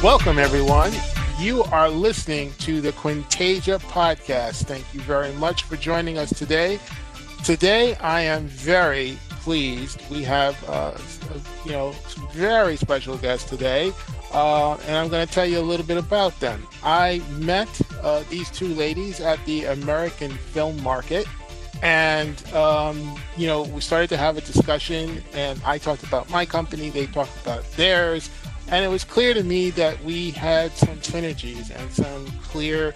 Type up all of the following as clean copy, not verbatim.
Welcome, everyone. You are listening to the Quentasia podcast. Thank you very much for joining us today. Today, I am very pleased. We have, some very special guests today, and I'm going to tell you a little bit about them. I met these two ladies at the American Film Market, and we started to have a discussion, and I talked about my company, they talked about theirs. And it was clear to me that we had some synergies and some clear,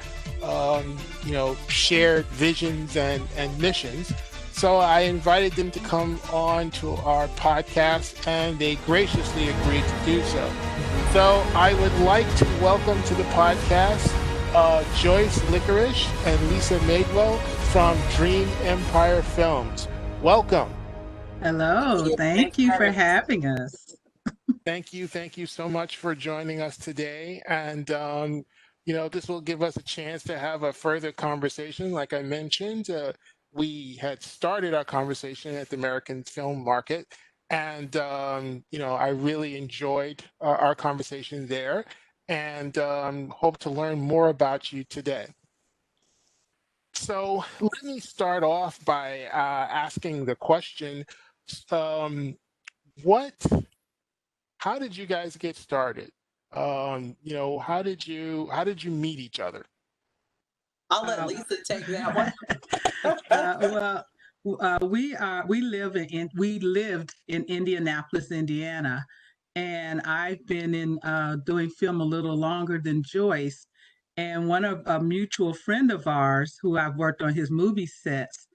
shared visions and missions. So I invited them to come on to our podcast, and they graciously agreed to do so. So I would like to welcome to the podcast Joyce Licorish and Lisa Maydwell from Dream Empire Films. Welcome. Hello. Thank you for having us. Thank you so much for joining us today. And, this will give us a chance to have a further conversation. Like I mentioned, we had started our conversation at the American Film Market. And, I really enjoyed our conversation there and hope to learn more about you today. So let me start off by asking the question, how did you guys get started? How did you meet each other? I'll let Lisa take that one. We lived in Indianapolis, Indiana, and I've been doing film a little longer than Joyce. And a mutual friend of ours, who I've worked on his movie sets,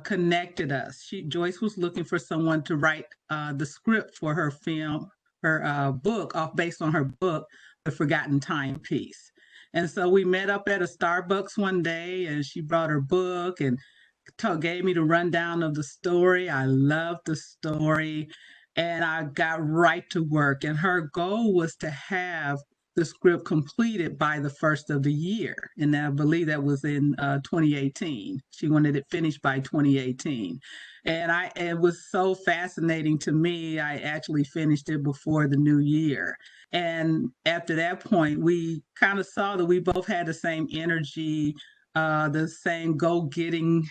connected us. Joyce was looking for someone to write the script for her film. Her book, based on her book, The Forgotten Timepiece. And so we met up at a Starbucks one day, and she brought her book and gave me the rundown of the story. I loved the story, and I got right to work. And her goal was to have the script completed by the first of the year. And I believe that was in 2018. She wanted it finished by 2018. And it was so fascinating to me. I actually finished it before the new year. And after that point, we kind of saw that we both had the same energy, the same getting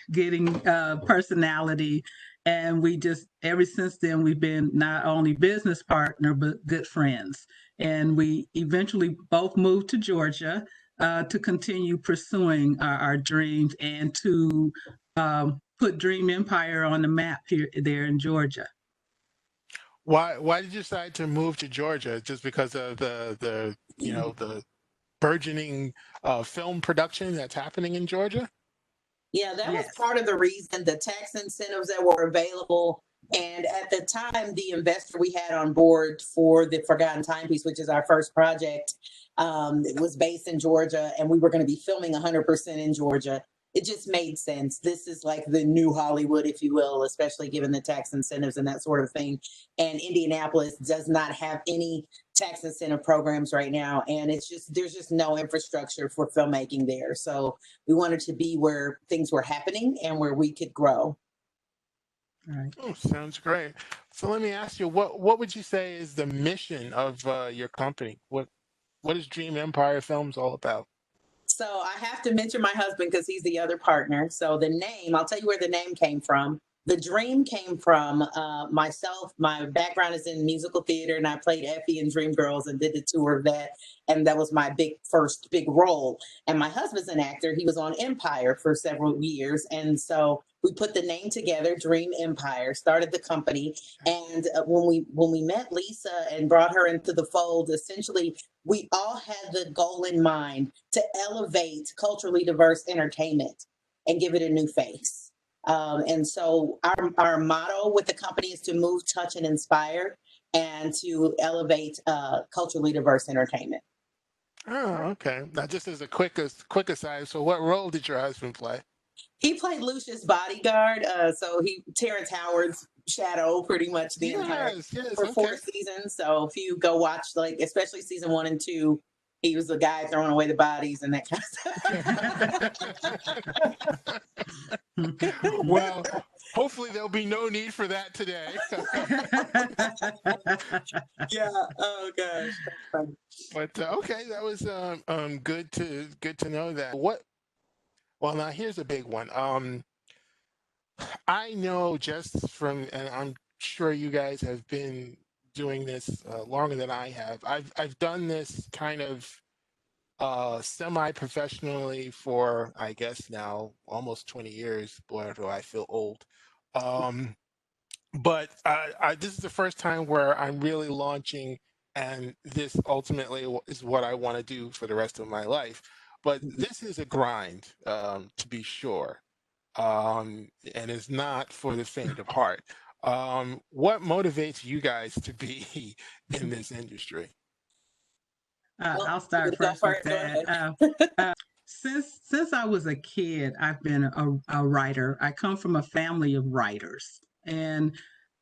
personality. And we just, ever since then, we've been not only business partner, but good friends. And we eventually both moved to Georgia to continue pursuing our dreams and to put Dream Empire on the map there in Georgia. Why did you decide to move to Georgia? Just because of the burgeoning film production that's happening in Georgia? Yeah, that was part of the reason, the tax incentives that were available. And at the time, the investor we had on board for The Forgotten Timepiece, which is our first project, it was based in Georgia, and we were going to be filming 100% in Georgia. It just made sense. This is like the new Hollywood, if you will, especially given the tax incentives and that sort of thing. And Indianapolis does not have any tax incentive programs right now. And there's just no infrastructure for filmmaking there. So we wanted to be where things were happening and where we could grow. All right. Oh, sounds great. So let me ask you, what would you say is the mission of your company? What is Dream Empire Films all about? So I have to mention my husband because he's the other partner. So the name, I'll tell you where the name came from. The dream came from myself. My background is in musical theater, and I played Effie in Dreamgirls and did the tour of that. And that was my first big role. And my husband's an actor. He was on Empire for several years. And so we put the name together, Dream Empire, started the company. And when we met Lisa and brought her into the fold, essentially, we all had the goal in mind to elevate culturally diverse entertainment and give it a new face. And so our motto with the company is to move, touch, and inspire, and to elevate culturally diverse entertainment. Oh, okay. Now, just as a quick aside, so what role did your husband play? He played Lucius' bodyguard, so he Terrence Howard's shadow pretty much the entire Yes, for okay. 4 seasons. So if you go watch, like, especially season 1 and 2, he was the guy throwing away the bodies and that kind of stuff. Well, hopefully there'll be no need for that today. Yeah. Oh gosh. That's funny. But okay, that was good to know that. What? Well, now here's a big one. I know just from, and I'm sure you guys have been doing this longer than I have. I've done this kind of semi-professionally for, I guess now, almost 20 years. Boy, do I feel old. Um, but this is the first time where I'm really launching, and this ultimately is what I want to do for the rest of my life. But this is a grind, to be sure, and it's not for the faint of heart. What motivates you guys to be in this industry? Well, I'll you start go first with first. Go that. ahead. Since I was a kid, I've been a writer. I come from a family of writers, and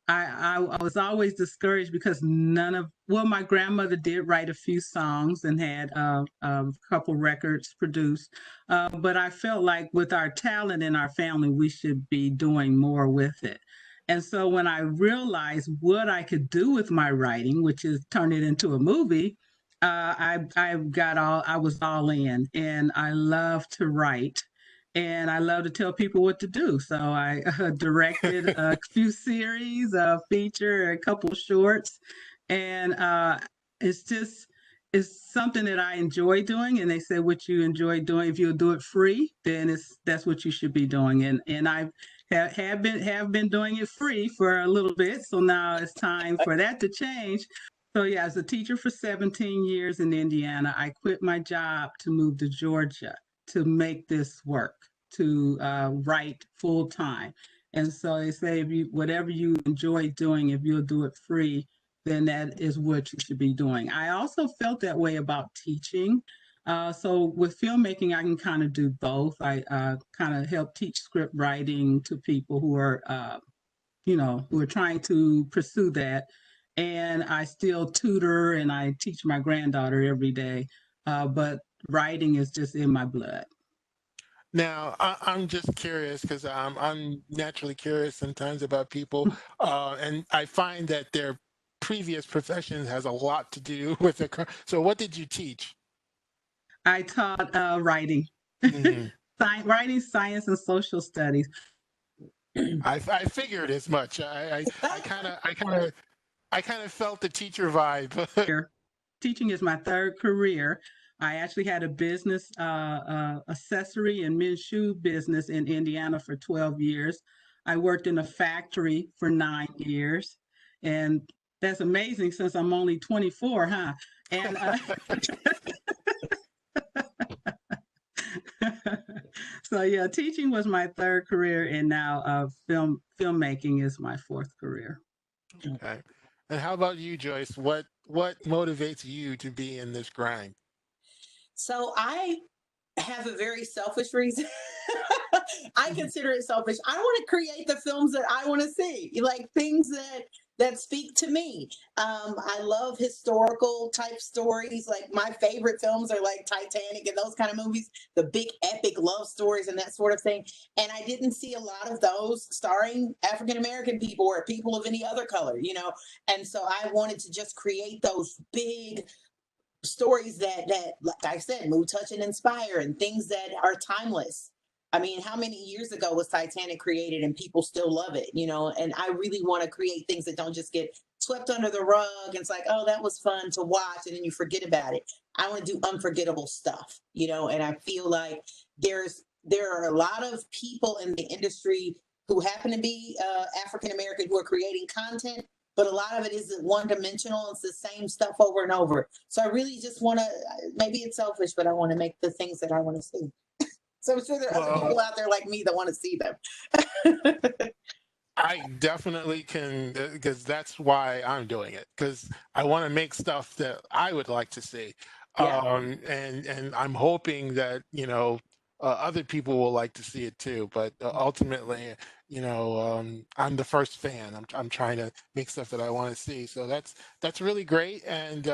I was always discouraged because my grandmother did write a few songs and had a couple records produced, but I felt like with our talent in our family, we should be doing more with it. And so when I realized what I could do with my writing, which is turn it into a movie, I was all in, and I love to write, and I love to tell people what to do. So I directed a few series, a feature, a couple shorts, and it's just it's something that I enjoy doing. And they say what you enjoy doing, if you'll do it free, then that's what you should be doing. And I have been doing it free for a little bit, so now it's time for that to change. So yeah, as a teacher for 17 years in Indiana, I quit my job to move to Georgia to make this work, to write full time. And so they say, if you whatever you enjoy doing, if you'll do it free, then that is what you should be doing. I also felt that way about teaching. So with filmmaking, I can kind of do both. I kind of help teach script writing to people who are trying to pursue that. And I still tutor and I teach my granddaughter every day. But writing is just in my blood. Now, I'm just curious because I'm naturally curious sometimes about people, and I find that their previous profession has a lot to do with the. So, what did you teach? I taught writing, Mhm. writing, science, and social studies. I figured as much. I kind of felt the teacher vibe. Teaching is my third career. I actually had a business, accessory and men's shoe business in Indiana for 12 years. I worked in a factory for 9 years. And that's amazing since I'm only 24, huh? And so yeah, teaching was my third career, and now filmmaking is my fourth career. Okay. And how about you, Joyce? What motivates you to be in this grind? So I have a very selfish reason. I consider it selfish. I want to create the films that I want to see, like things that speak to me. I love historical type stories. Like my favorite films are like Titanic and those kind of movies, the big epic love stories and that sort of thing. And I didn't see a lot of those starring African American people or people of any other color. And so I wanted to just create those big stories that like I said, move, touch, and inspire, and things that are timeless. I mean, how many years ago was Titanic created and people still love it? And I really want to create things that don't just get swept under the rug. And it's like, oh, that was fun to watch, and then you forget about it. I want to do unforgettable stuff, and I feel like there are a lot of people in the industry who happen to be African American who are creating content, but a lot of it isn't one dimensional. It's the same stuff over and over. So I really just want to, maybe it's selfish, but I want to make the things that I want to see. So I'm sure there are other Well, people out there like me that want to see them. I definitely can, because that's why I'm doing it, because I want to make stuff that I would like to see. Yeah. And I'm hoping that, other people will like to see it too. But ultimately, I'm the first fan. I'm trying to make stuff that I want to see. So that's really great. And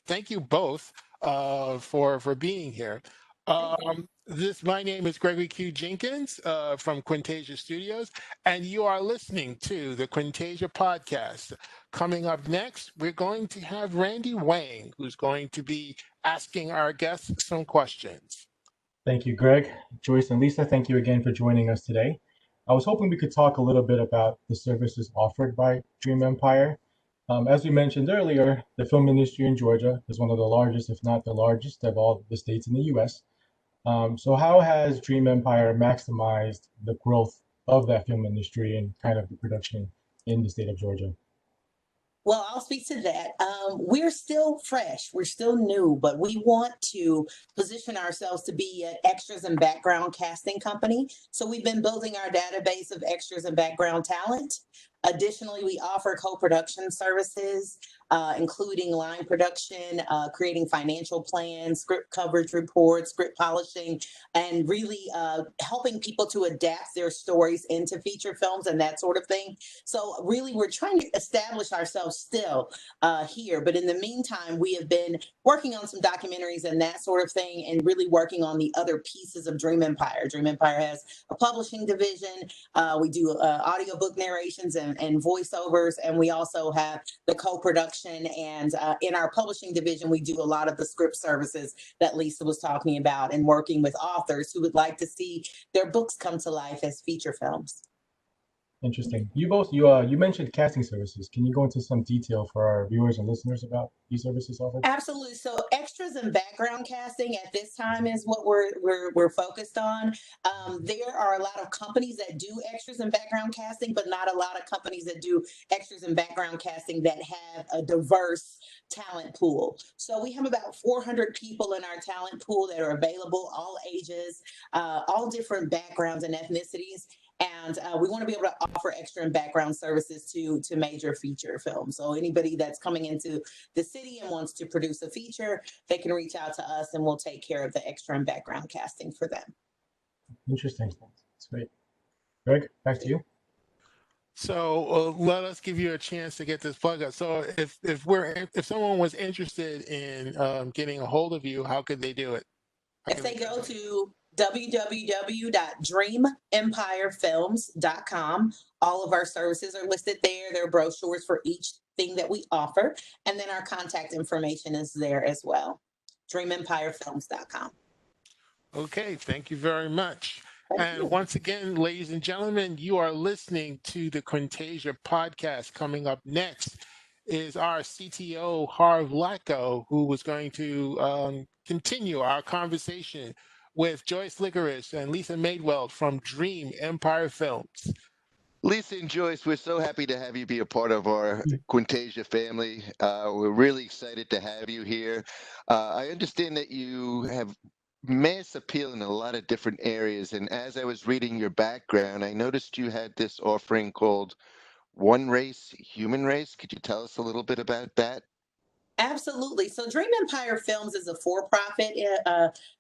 thank you both for being here. My name is Gregory Q. Jenkins from Quentasia Studios, and you are listening to the Quentasia podcast. Coming up next, we're going to have Randy Wang, who's going to be asking our guests some questions. Thank you, Greg. Joyce and Lisa, thank you again for joining us today. I was hoping we could talk a little bit about the services offered by Dream Empire. As we mentioned earlier, the film industry in Georgia is one of the largest, if not the largest, of all the states in the US. So how has Dream Empire maximized the growth of that film industry and kind of the production in the state of Georgia? Well, I'll speak to that. We're still fresh, we're still new, but we want to position ourselves to be an extras and background casting company. So we've been building our database of extras and background talent. Additionally, we offer co-production services, including line production, creating financial plans, script coverage reports, script polishing, and really helping people to adapt their stories into feature films and that sort of thing. So really, we're trying to establish ourselves still here. But in the meantime, we have been working on some documentaries and that sort of thing, and really working on the other pieces of Dream Empire. Dream Empire has a publishing division. We do audiobook narrations and voiceovers, and we also have the co-production. And in our publishing division, we do a lot of the script services that Lisa was talking about, and working with authors who would like to see their books come to life as feature films. Interesting. You mentioned casting services. Can you go into some detail for our viewers and listeners about these services offered? Absolutely. So extras and background casting at this time is what we're focused on. There are a lot of companies that do extras and background casting, but not a lot of companies that do extras and background casting that have a diverse talent pool. So we have about 400 people in our talent pool that are available, all ages, all different backgrounds and ethnicities. And we want to be able to offer extra and background services to major feature films. So anybody that's coming into the city and wants to produce a feature, they can reach out to us, and we'll take care of the extra and background casting for them. Interesting. That's great. Greg, back to you. So let us give you a chance to get this plug up. So if someone was interested in getting a hold of you, how could they do it? If they go to www.dreamempirefilms.com, all of our services are listed there. There are brochures for each thing that we offer, and then our contact information is there as well. dreamempirefilms.com. Okay, thank you very much. And once again, ladies and gentlemen, you are listening to the Quentasia podcast. Coming up next is our CTO, Harv Lacko, who was going to continue our conversation with Joyce Licorish and Lisa Maydwell from Dream Empire Films. Lisa and Joyce, we're so happy to have you be a part of our Quentasia family. We're really excited to have you here. I understand that you have mass appeal in a lot of different areas. And as I was reading your background, I noticed you had this offering called One Race, Human Race. Could you tell us a little bit about that? Absolutely. So Dream Empire Films is a for-profit,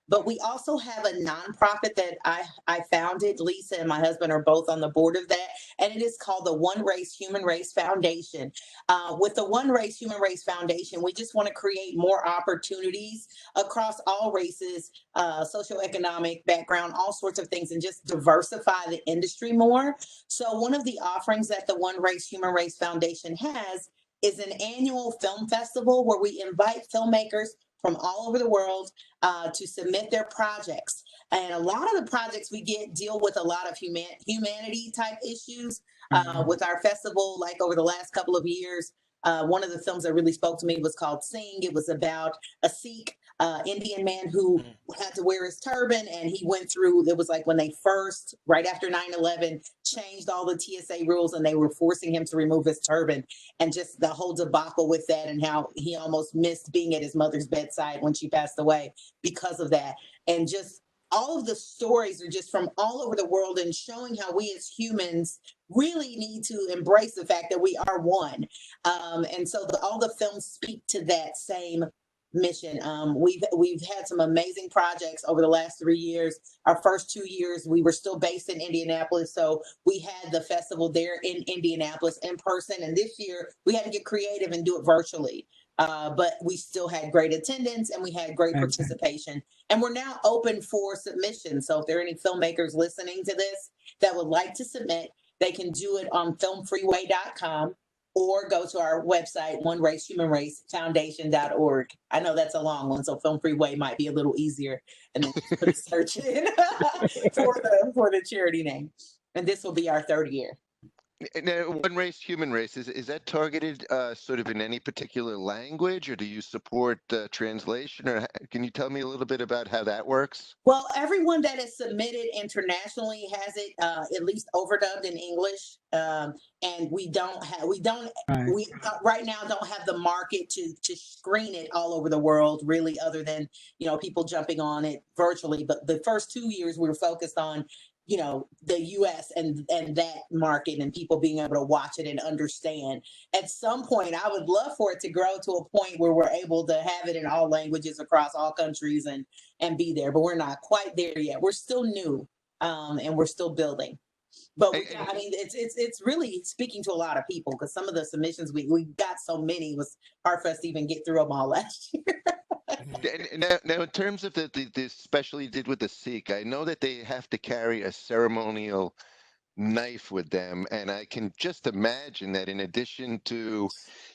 but we also have a nonprofit that I founded. Lisa and my husband are both on the board of that, and it is called the One Race Human Race Foundation. With the One Race Human Race Foundation, we just want to create more opportunities across all races, socioeconomic background, all sorts of things, and just diversify the industry more. So one of the offerings that the One Race Human Race Foundation has is an annual film festival where we invite filmmakers from all over the world to submit their projects. And a lot of the projects we get deal with a lot of humanity type issues with our festival. Like over the last couple of years, one of the films that really spoke to me was called Sing. It was about a Sikh Indian man who had to wear his turban, and he went through, it was like when they first, right after 9/11, changed all the TSA rules, and they were forcing him to remove his turban, and just the whole debacle with that, and how he almost missed being at his mother's bedside when she passed away because of that. And just all of the stories are just from all over the world, and showing how we as humans really need to embrace the fact that we are one. And so all the films speak to that same mission. We've had some amazing projects over the last 3 years. Our first 2 years, we were still based in Indianapolis, so we had the festival there in Indianapolis in person. And this year, we had to get creative and do it virtually. But we still had great attendance and we had great participation. And we're now open for submission. So if there are any filmmakers listening to this that would like to submit, they can do it on filmfreeway.com or go to our website, One Race Human Race Foundation.org. I know that's a long one, so Film Freeway might be a little easier, and then just put a search in for the charity name. And this will be our third year. Now, One Race, Human Race, is that targeted sort of in any particular language, or do you support translation? Or can you tell me a little bit about how that works? Well, everyone that is submitted internationally has it at least overdubbed in English, and we right now don't have the market to screen it all over the world, really, other than people jumping on it virtually. But the first 2 years we were focused on the US and that market and people being able to watch it and understand. At some point, I would love for it to grow to a point where we're able to have it in all languages across all countries and be there, but we're not quite there yet. We're still new, and we're still building. But it's really speaking to a lot of people, because some of the submissions we got so many, it was hard for us to even get through them all last year. Now, in terms of the special you did with the Sikh, I know that they have to carry a ceremonial knife with them, and I can just imagine that in addition to,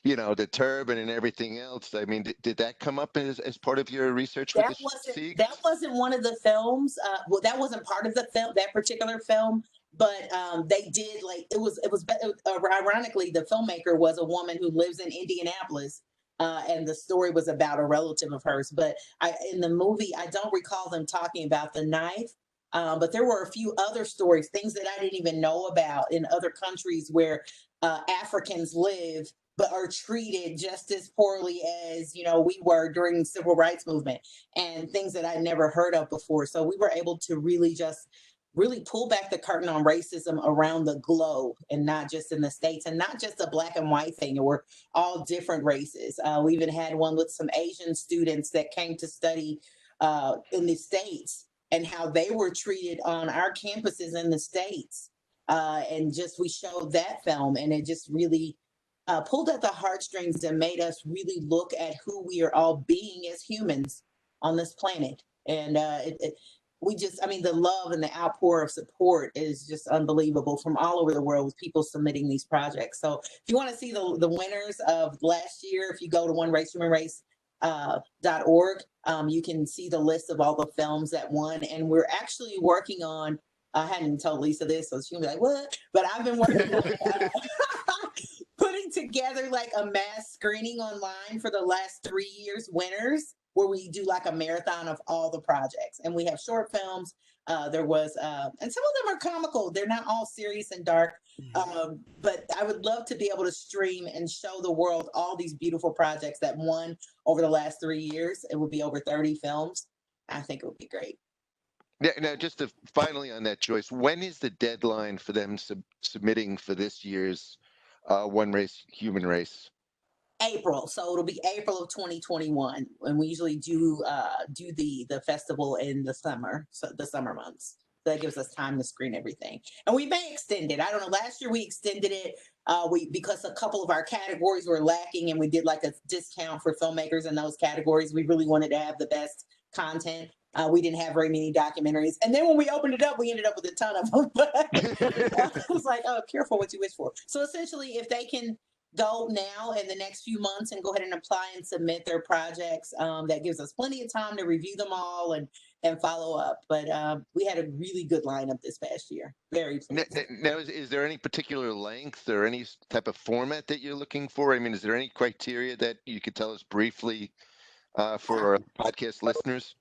the turban and everything else, I mean, did that come up as part of your research with the Sikhs? That wasn't one of the films. Well, that wasn't part of the film, that particular film. But they did, ironically, the filmmaker was a woman who lives in Indianapolis. And the story was about a relative of hers. But in the movie, I don't recall them talking about the knife. But there were a few other stories, things that I didn't even know about in other countries where Africans live but are treated just as poorly as we were during the civil rights movement, and things that I'd never heard of before. So we were able to really pull back the curtain on racism around the globe, and not just in the States, and not just a black and white thing. We're all different races. We even had one with some Asian students that came to study in the States, and how they were treated on our campuses in the States. And we showed that film, and it just really pulled at the heartstrings and made us really look at who we are all being as humans on this planet. And the love and the outpour of support is just unbelievable from all over the world, with people submitting these projects. So if you want to see the winners of last year, if you go to oneracehumanrace.org, you can see the list of all the films that won. And we're actually working on, I hadn't told Lisa this, so she'll be like, what? But I've been working on putting together like a mass screening online for the last 3 years winners, where we do like a marathon of all the projects. And we have short films. There was, and some of them are comical. They're not all serious and dark. But I would love to be able to stream and show the world all these beautiful projects that won over the last 3 years. It would be over 30 films. I think it would be great. Now, just finally on that, Joyce, when is the deadline for them submitting for this year's One Race, Human Race? April. So it'll be April of 2021, and we usually do the festival in the summer, so the summer months. So that gives us time to screen everything, and we may extend it. I don't know. Last year we extended it because a couple of our categories were lacking, and we did like a discount for filmmakers in those categories. We really wanted to have the best content. We didn't have very many documentaries, and then when we opened it up, we ended up with a ton of them. But I was like, oh, careful what you wish for. So essentially, if they can go now in the next few months and go ahead and apply and submit their projects, that gives us plenty of time to review them all and follow up. But we had a really good lineup this past year. Very pleased. Now, is there any particular length or any type of format that you're looking for? I mean, is there any criteria that you could tell us briefly for our podcast listeners?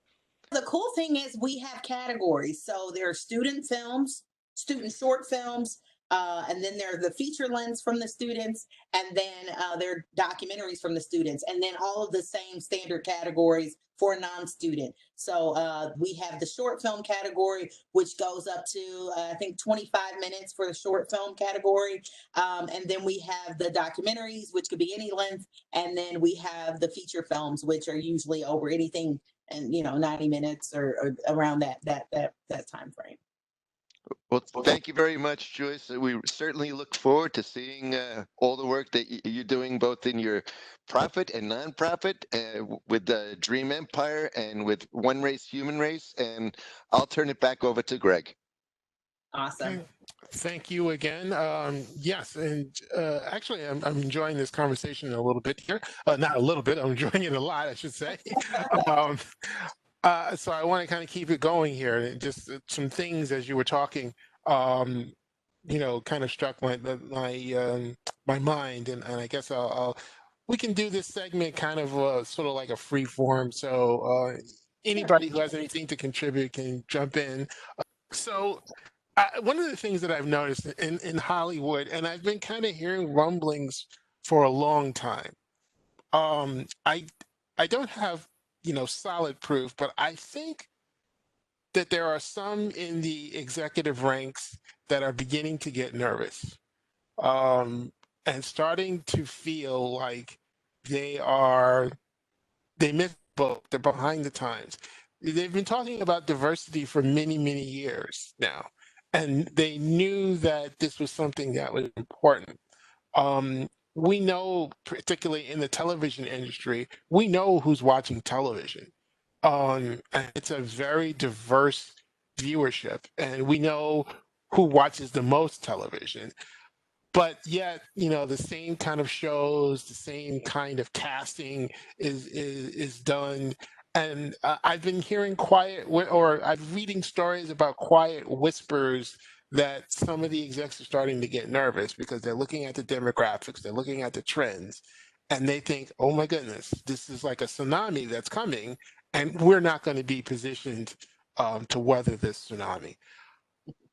The cool thing is we have categories. So there are student films, student short films, and then there are the feature lengths from the students, and then there are documentaries from the students, and then all of the same standard categories for a non-student. So we have the short film category, which goes up to I think 25 minutes for the short film category. And then we have the documentaries, which could be any length. And then we have the feature films, which are usually over anything and 90 minutes or around that time frame. Well, thank you very much, Joyce. We certainly look forward to seeing all the work that you're doing, both in your profit and nonprofit, with the Dream Empire and with One Race, Human Race. And I'll turn it back over to Greg. Awesome. Okay. Thank you again. Yes, and actually, I'm enjoying this conversation a little bit here. Not a little bit. I'm enjoying it a lot, I should say. um, so I want to kind of keep it going here. And just some things as you were talking, kind of struck my mind, and I guess we can do this segment kind of sort of like a free form. So anybody who has anything to contribute can jump in. So one of the things that I've noticed in Hollywood, and I've been kind of hearing rumblings for a long time. I don't have solid proof, but I think that there are some in the executive ranks that are beginning to get nervous, and starting to feel like they are they miss the boat. They're behind the times. They've been talking about diversity for many, many years now, and they knew that this was something that was important. We know, particularly in the television industry, we know who's watching television. And it's a very diverse viewership, and we know who watches the most television. But yet, the same kind of shows, the same kind of casting is done. And I've been hearing or I'm reading stories about quiet whispers that some of the execs are starting to get nervous because they're looking at the demographics, they're looking at the trends, and they think, oh my goodness, this is like a tsunami that's coming, and we're not going to be positioned to weather this tsunami.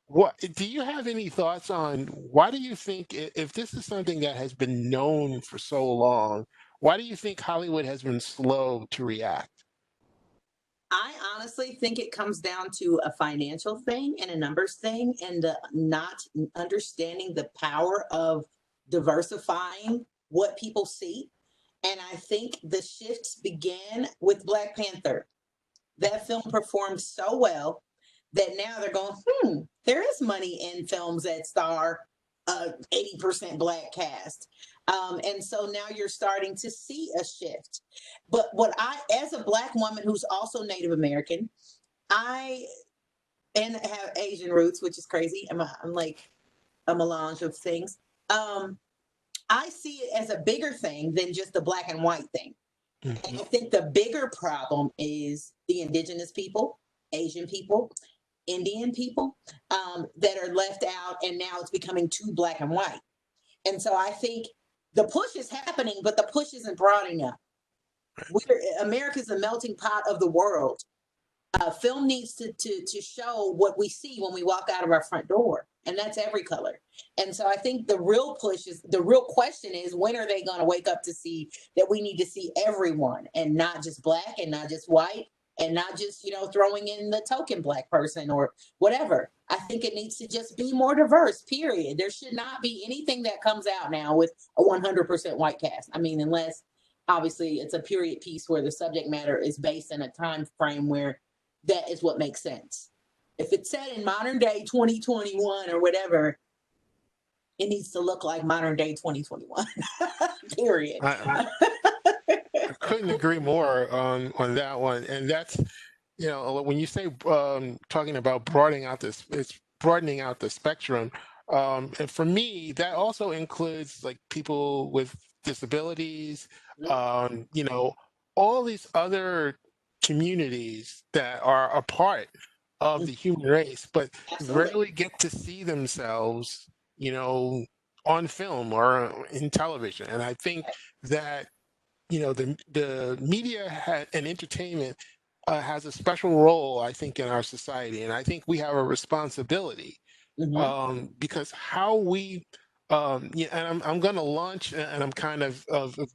What do you have any thoughts on why do you think if this is something that has been known for so long, why do you think Hollywood has been slow to react? I honestly think it comes down to a financial thing and a numbers thing and the not understanding the power of diversifying what people see. And I think the shifts began with Black Panther. That film performed so well that now they're going, there is money in films that star 80% Black cast. And so now you're starting to see a shift. But as a Black woman who's also Native American, and have Asian roots, which is crazy. I'm like a melange of things. I see it as a bigger thing than just the black and white thing. Mm-hmm. And I think the bigger problem is the indigenous people, Asian people, Indian people that are left out, and now it's becoming too black and white. And so I think the push is happening, but the push isn't broad enough. America's a melting pot of the world. Film needs to show what we see when we walk out of our front door, and that's every color. And so I think the real question is, when are they going to wake up to see that we need to see everyone and not just black and not just white and not just, throwing in the token black person or whatever. I think it needs to just be more diverse, period. There should not be anything that comes out now with a 100% white cast. I mean, unless obviously it's a period piece where the subject matter is based in a time frame where that is what makes sense. If it's set in modern day 2021 or whatever, it needs to look like modern day 2021. Period. I couldn't agree more on that one. And that's, when you say talking about broadening out this, it's broadening out the spectrum. And for me, that also includes like people with disabilities, all these other communities that are a part of the human race, but Absolutely. rarely get to see themselves, on film or in television. And I think that, the media and entertainment has a special role, I think, in our society. And I think we have a responsibility because how we, and I'm going to launch, and I'm kind of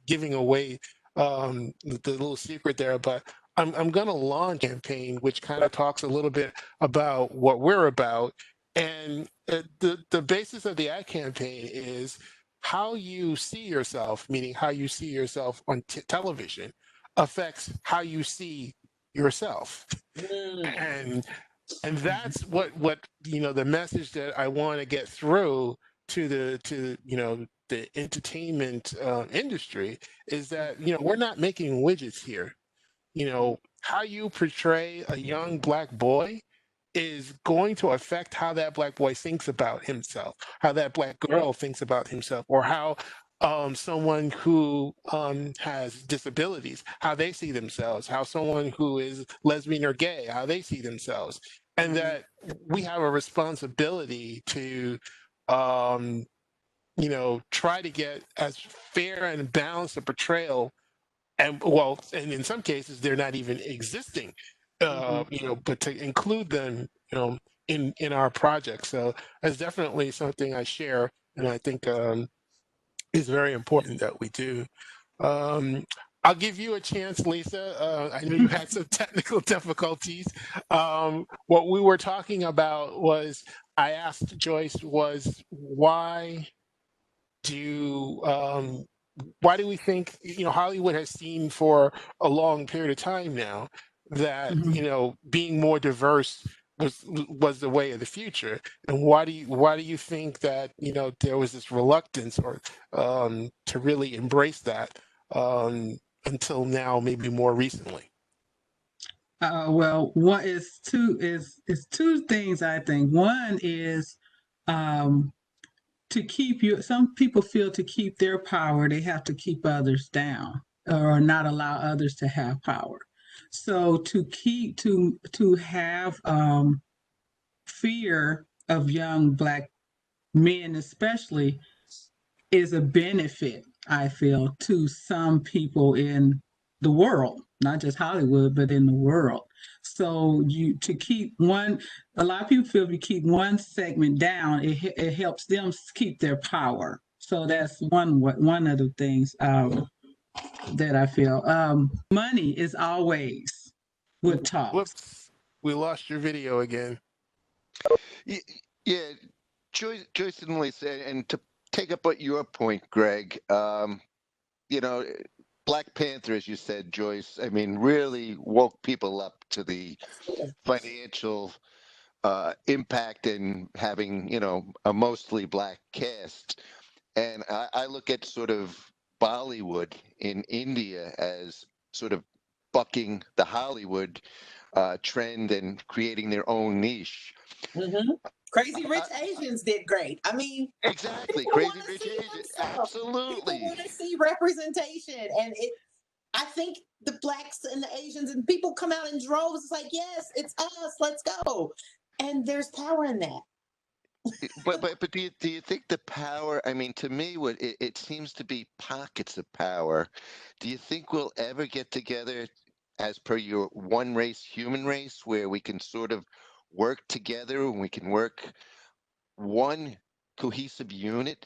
giving away the little secret there, but I'm going to launch a campaign which kind of talks a little bit about what we're about. And the basis of the ad campaign is how you see yourself, meaning how you see yourself on television, affects how you see yourself. Mm. And that's what the message that I want to get through to the entertainment industry is that we're not making widgets here. How you portray a young black boy is going to affect how that black boy thinks about himself, how that black girl thinks about himself, or how someone who has disabilities, how they see themselves, how someone who is lesbian or gay, how they see themselves. And that we have a responsibility to try to get as fair and balanced a portrayal, and in some cases they're not even existing, but to include them, in our project. So that's definitely something I share, and I think is very important that we do. Um, I'll give you a chance, Lisa. I know you had some technical difficulties. What we were talking about was, I asked Joyce, was do why do we think Hollywood has seen for a long period of time now that Mhm. being more diverse was the way of the future, and why do you think that there was this reluctance or to really embrace that until now, maybe more recently? Well, one is two things I think. One is um, to keep you. Some people feel to keep their power, they have to keep others down or not allow others to have power. So to have fear of young black men, especially, is a benefit, I feel, to some people in the world, not just Hollywood, but in the world. So you to keep one, a lot of people feel if you keep one segment down, it helps them keep their power. So that's one of the things that I feel. Money is always what talks. Whoops, we lost your video again. Y- Yeah, Joyce and Lisa, and to take up what your point, Greg, you know, Black Panther, as you said, Joyce, I mean, really woke people up to the financial impact in having, a mostly black cast. And I look at sort of Bollywood in India as sort of bucking the Hollywood trend and creating their own niche. Hmm. Crazy Rich I, Asians did great. I mean, exactly, people want Crazy to Rich see Asian, themselves. People absolutely. want to see representation, and I think the blacks and the Asians and people come out in droves. It's like, yes, it's us. Let's go. And there's power in that. But do you think the power? I mean, to me, what it seems to be pockets of power. Do you think we'll ever get together, as per your one race, human race, where we can sort of work together and we can work one cohesive unit,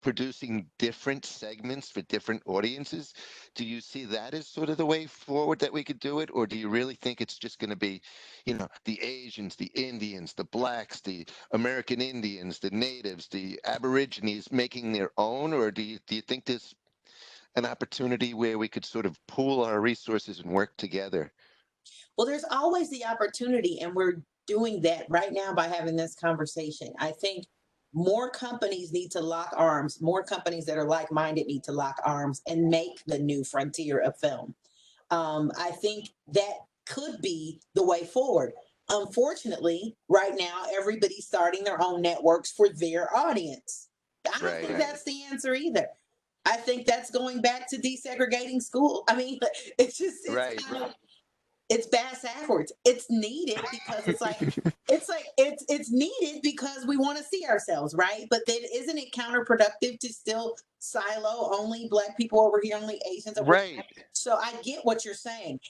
producing different segments for different audiences? Do you see that as sort of the way forward that we could do it? Or do you really think it's just going to be, the Asians, the Indians, the blacks, the American Indians, the natives, the Aborigines making their own? Or do you think there's an opportunity where we could sort of pool our resources and work together? Well, there's always the opportunity, and we're doing that right now by having this conversation. I think more companies need to lock arms. More companies that are like minded need to lock arms and make the new frontier of film. I think that could be the way forward. Unfortunately, right now, everybody's starting their own networks for their audience. I don't think Right. that's the answer either. I think that's going back to desegregating school. I mean, it's Right. kind of it's bass backwards. It's needed because it's needed because we want to see ourselves, right? But then isn't it counterproductive to still silo only black people over here, only Asians over here? Right. So I get what you're saying.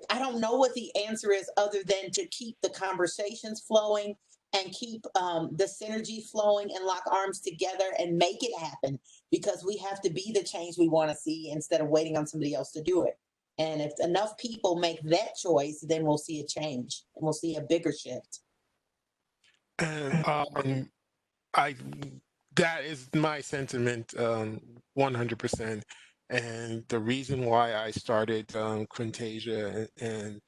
I don't know what the answer is other than to keep the conversations flowing and keep the synergy flowing and lock arms together and make it happen because we have to be the change we want to see instead of waiting on somebody else to do it. And if enough people make that choice, then we'll see a change and we'll see a bigger shift. And I that is my sentiment, 100%. And the reason why I started Quentasia and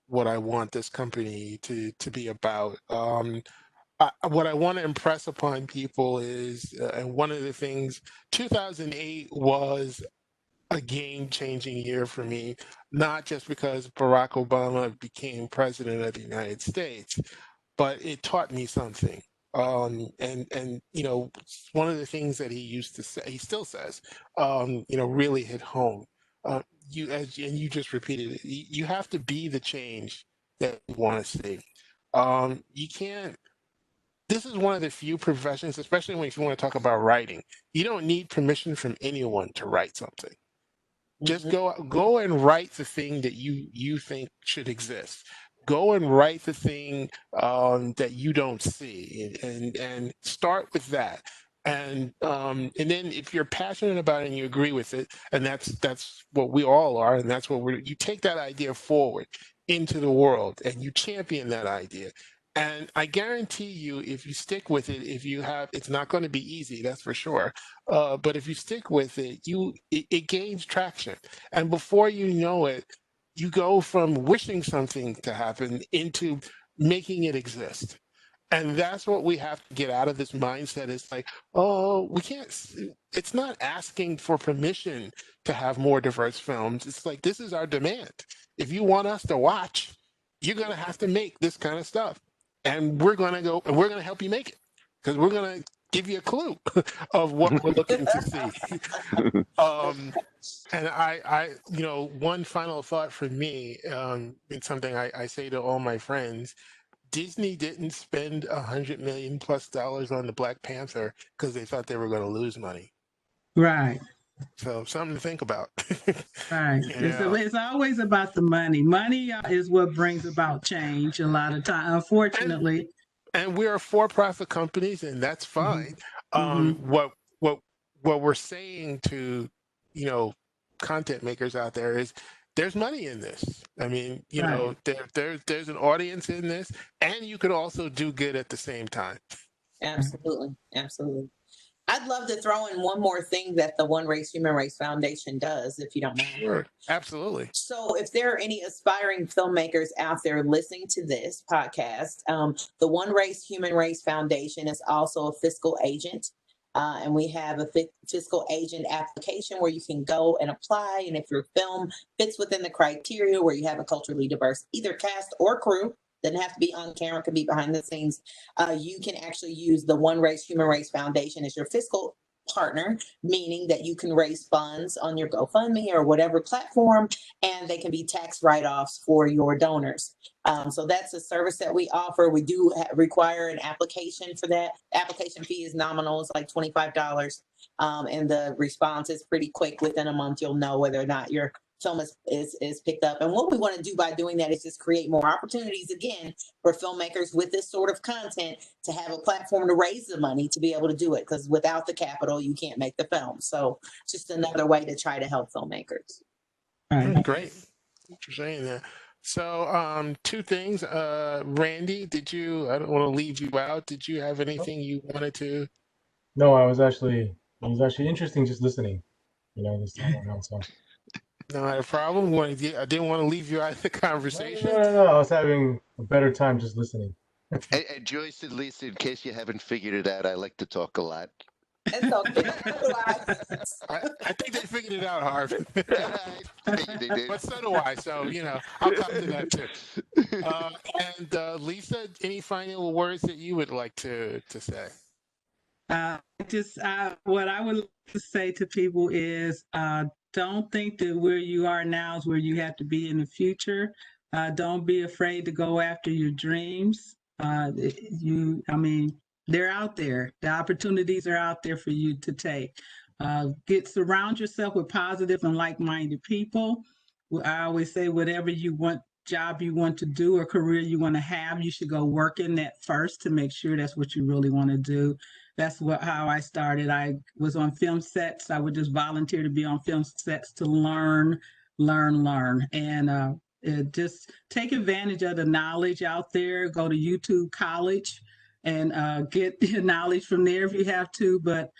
what I want this company to be about. What I want to impress upon people is, and one of the things, 2008 was a game-changing year for me, not just because Barack Obama became president of the United States, but it taught me something. And you know, one of the things that he used to say, he still says, you know, really hit home. And you just repeated it. You have to be the change that you want to see. You can't. This is one of the few professions, especially when you want to talk about writing. You don't need permission from anyone to write something. Just go and write the thing that you think should exist. Go and write the thing that you don't see, and start with that. And then if you're passionate about it and you agree with it, and that's what we all are, and that's what you take that idea forward into the world and you champion that idea. And I guarantee you, if you stick with it, if you have, it's not going to be easy, that's for sure. But if you stick with it, it gains traction, and before you know it, you go from wishing something to happen into making it exist. And that's what we have to get out of this mindset. It's like, oh, we can't. It's not asking for permission to have more diverse films. It's like, this is our demand. If you want us to watch, you're gonna have to make this kind of stuff, and we're gonna go and we're gonna help you make it because we're gonna give you a clue of what we're looking to see. And you know, one final thought for me, it's something I say to all my friends. Disney didn't spend $100 million+ on the Black Panther because they thought they were going to lose money. Right. So something to think about. Right. It's always about the money. Money is what brings about change a lot of time, unfortunately. And we are for-profit companies, and that's fine. What we're saying to, you know, content makers out there is there's money in this. I mean, you know, there's an audience in this, and you could also do good at the same time. Absolutely. Absolutely. I'd love to throw in one more thing that the One Race Human Race Foundation does, if you don't mind. Sure, absolutely. So if there are any aspiring filmmakers out there listening to this podcast, the One Race Human Race Foundation is also a fiscal agent. And we have a fiscal agent application where you can go and apply. And if your film fits within the criteria where you have a culturally diverse either cast or crew, doesn't have to be on camera, could be behind the scenes, you can actually use the One Race Human Race Foundation as your fiscal partner, meaning that you can raise funds on your GoFundMe or whatever platform, and they can be tax write-offs for your donors. So that's a service that we offer. We do require an application for that. Application fee is nominal. It's like $25. And the response is pretty quick. Within a month, you'll know whether or not your film is picked up. And what we want to do by doing that is just create more opportunities, again, for filmmakers with this sort of content to have a platform to raise the money to be able to do it. Because without the capital, you can't make the film. So just another way to try to help filmmakers. Great. Thanks for saying that. So two things. Randy, I don't want to leave you out. Did you have anything you wanted to? No, it was actually interesting just listening, you know, this time around. So. Not a problem. I didn't want to leave you out of the conversation. No. I was having a better time just listening. And Joyce and Lisa, in case you haven't figured it out, I like to talk a lot. It's okay. I think they figured it out, Harvin. I think they did. But so do I. So, you know, I'll come to that too. And Lisa, any final words that you would like to say? What I would like to say to people is don't think that where you are now is where you have to be in the future. Don't be afraid to go after your dreams. They're out there. The opportunities are out there for you to take. Surround yourself with positive and like-minded people. I always say whatever job you want to do or career you want to have, you should go work in that first to make sure that's what you really want to do. That's how I started. I was on film sets. I would just volunteer to be on film sets to learn learn. And just take advantage of the knowledge out there. Go to YouTube College and get the knowledge from there if you have to. But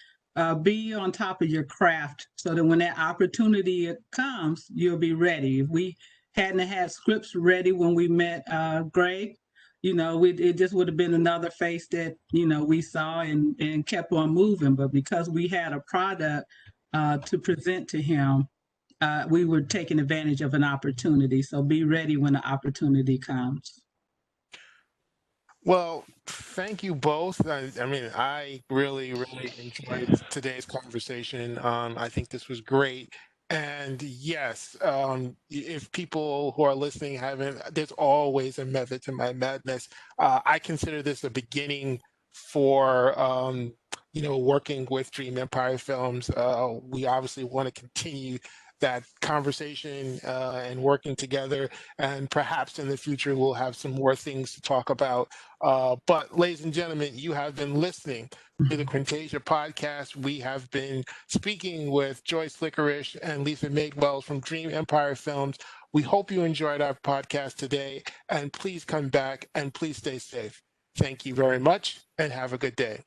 be on top of your craft so that when that opportunity comes, you'll be ready. If we hadn't had scripts ready when we met Greg, it just would have been another face that, we saw and kept on moving. But because we had a product to present to him, we were taking advantage of an opportunity. So be ready when the opportunity comes. Well, thank you both. I mean, I really, really enjoyed today's conversation. I think this was great. And yes, if people who are listening haven't, there's always a method to my madness. I consider this a beginning for, working with Dream Empire Films. We obviously want to continue that conversation and working together. And perhaps in the future, we'll have some more things to talk about. But ladies and gentlemen, you have been listening to the Quentasia podcast. We have been speaking with Joyce Licorish and Lisa Maydwell from Dream Empire Films. We hope you enjoyed our podcast today, and please come back and please stay safe. Thank you very much and have a good day.